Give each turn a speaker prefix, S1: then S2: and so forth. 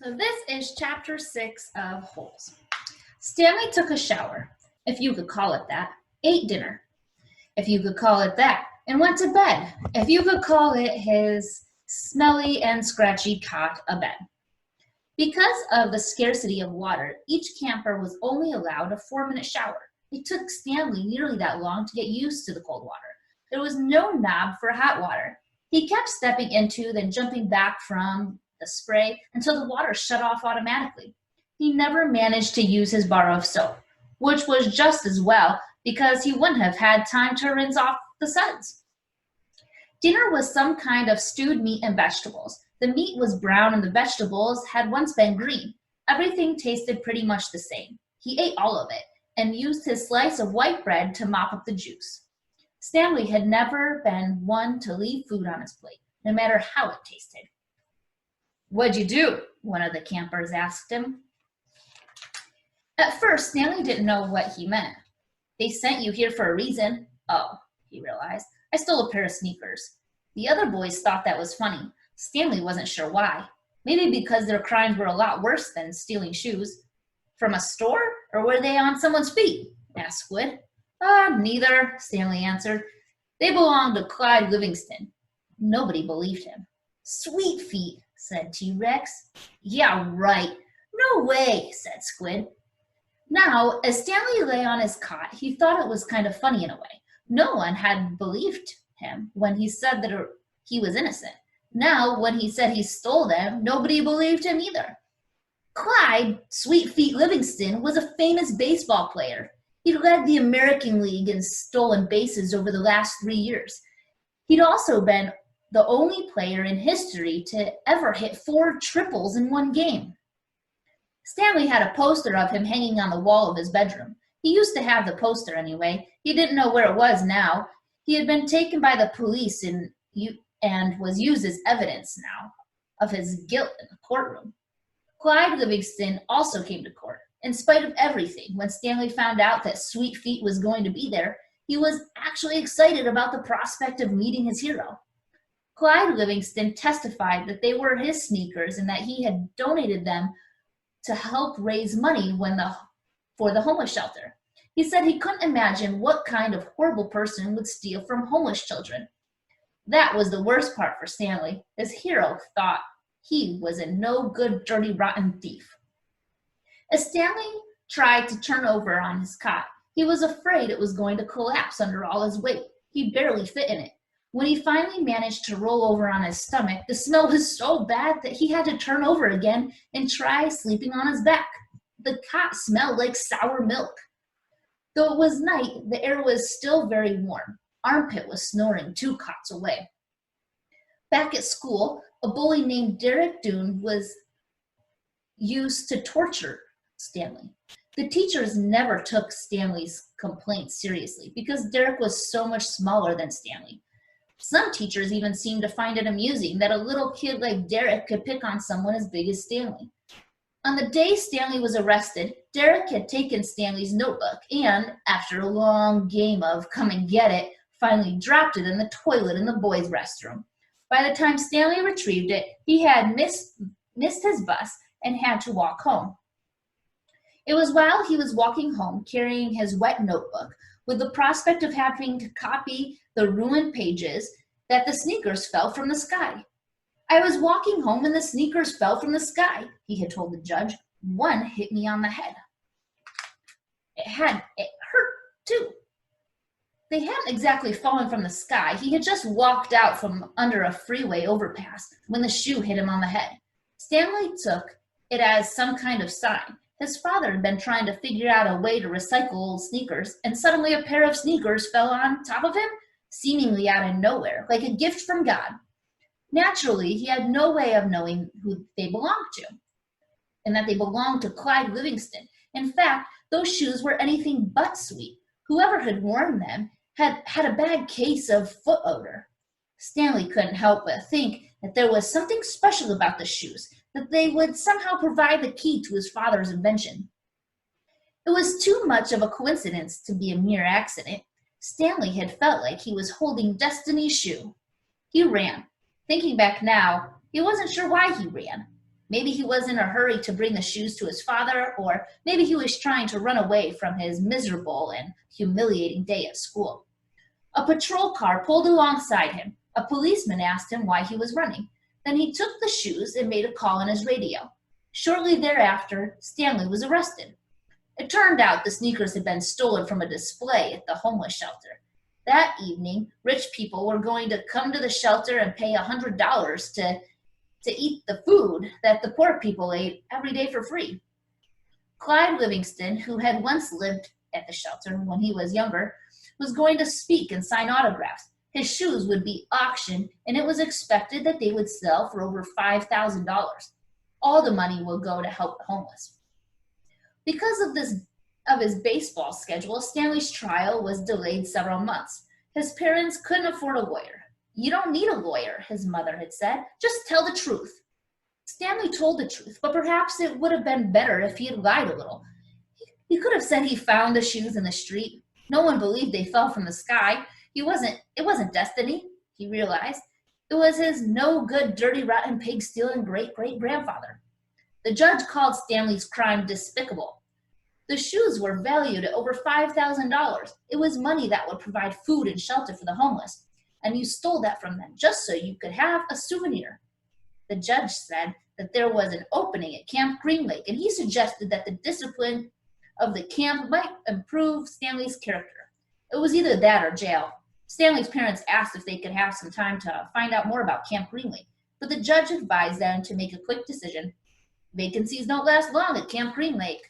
S1: So this is chapter 6 of Holes. Stanley took a shower, if you could call it that, ate dinner, if you could call it that, and went to bed, if you could call it his smelly and scratchy cot a bed. Because of the scarcity of water, each camper was only allowed a 4-minute shower. It took Stanley nearly that long to get used to the cold water. There was no knob for hot water. He kept stepping into, then jumping back from the spray until the water shut off automatically. He never managed to use his bar of soap, which was just as well because he wouldn't have had time to rinse off the suds. Dinner was some kind of stewed meat and vegetables. The meat was brown and the vegetables had once been green. Everything tasted pretty much the same. He ate all of it and used his slice of white bread to mop up the juice. Stanley had never been one to leave food on his plate, no matter how it tasted. "What'd you do?" one of the campers asked him. At first, Stanley didn't know what he meant. "They sent you here for a reason." "Oh," he realized, "I stole a pair of sneakers." The other boys thought that was funny. Stanley wasn't sure why. Maybe because their crimes were a lot worse than stealing shoes. "From a store, or were they on someone's feet?" asked Squid. Neither," Stanley answered. "They belonged to Clyde Livingston." Nobody believed him. "Sweet feet," said T-Rex. "Yeah, right." "No way," said Squid. Now, as Stanley lay on his cot, he thought it was kind of funny in a way. No one had believed him when he said that he was innocent. Now, when he said he stole them, nobody believed him either. Clyde "Sweet Feet" Livingston was a famous baseball player. He'd led the American League in stolen bases over the last 3 years. He'd also been the only player in history to ever hit 4 triples in one game. Stanley had a poster of him hanging on the wall of his bedroom. He used to have the poster anyway. He didn't know where it was now. He had been taken by the police and was used as evidence now of his guilt in the courtroom. Clyde Livingston also came to court. In spite of everything, when Stanley found out that Sweet Feet was going to be there, he was actually excited about the prospect of meeting his hero. Clyde Livingston testified that they were his sneakers and that he had donated them to help raise money for the homeless shelter. He said he couldn't imagine what kind of horrible person would steal from homeless children. That was the worst part for Stanley. His hero thought he was a no good, dirty, rotten thief. As Stanley tried to turn over on his cot, he was afraid it was going to collapse under all his weight. He barely fit in it. When he finally managed to roll over on his stomach, the smell was so bad that he had to turn over again and try sleeping on his back. The cot smelled like sour milk. Though it was night, the air was still very warm. Armpit was snoring 2 cots away. Back at school, a bully named Derek Doone was used to torture Stanley. The teachers never took Stanley's complaints seriously because Derek was so much smaller than Stanley. Some teachers even seemed to find it amusing that a little kid like Derek could pick on someone as big as Stanley. On the day Stanley was arrested, Derek had taken Stanley's notebook and, after a long game of come and get it, finally dropped it in the toilet in the boys' restroom. By the time Stanley retrieved it, he had missed his bus and had to walk home. It was while he was walking home, carrying his wet notebook, with the prospect of having to copy the ruined pages, that the sneakers fell from the sky. "I was walking home and the sneakers fell from the sky," he had told the judge. "One hit me on the head. It hurt too." They hadn't exactly fallen from the sky. He had just walked out from under a freeway overpass when the shoe hit him on the head. Stanley took it as some kind of sign. His father had been trying to figure out a way to recycle old sneakers, and suddenly a pair of sneakers fell on top of him, seemingly out of nowhere, like a gift from God. Naturally, he had no way of knowing who they belonged to, and that they belonged to Clyde Livingston. In fact, those shoes were anything but sweet. Whoever had worn them had a bad case of foot odor. Stanley couldn't help but think that there was something special about the shoes, that they would somehow provide the key to his father's invention. It was too much of a coincidence to be a mere accident. Stanley had felt like he was holding destiny's shoe. He ran. Thinking back now, he wasn't sure why he ran. Maybe he was in a hurry to bring the shoes to his father, or maybe he was trying to run away from his miserable and humiliating day at school. A patrol car pulled alongside him. A policeman asked him why he was running. Then he took the shoes and made a call on his radio. Shortly thereafter, Stanley was arrested. It turned out the sneakers had been stolen from a display at the homeless shelter. That evening, rich people were going to come to the shelter and pay $100 to eat the food that the poor people ate every day for free. Clyde Livingston, who had once lived at the shelter when he was younger, was going to speak and sign autographs. His shoes would be auctioned, and it was expected that they would sell for over $5,000. All the money will go to help the homeless. Because of his baseball schedule, Stanley's trial was delayed several months. His parents couldn't afford a lawyer. "You don't need a lawyer," his mother had said. "Just tell the truth." Stanley told the truth, but perhaps it would have been better if he had lied a little. He could have said he found the shoes in the street. No one believed they fell from the sky. It wasn't destiny, he realized. It was his no-good, dirty, rotten, pig-stealing great-great-grandfather. The judge called Stanley's crime despicable. The shoes were valued at over $5,000. It was money that would provide food and shelter for the homeless, and you stole that from them just so you could have a souvenir. The judge said that there was an opening at Camp Green Lake, and he suggested that the discipline of the camp might improve Stanley's character. It was either that or jail. Stanley's parents asked if they could have some time to find out more about Camp Green Lake, but the judge advised them to make a quick decision. Vacancies don't last long at Camp Green Lake.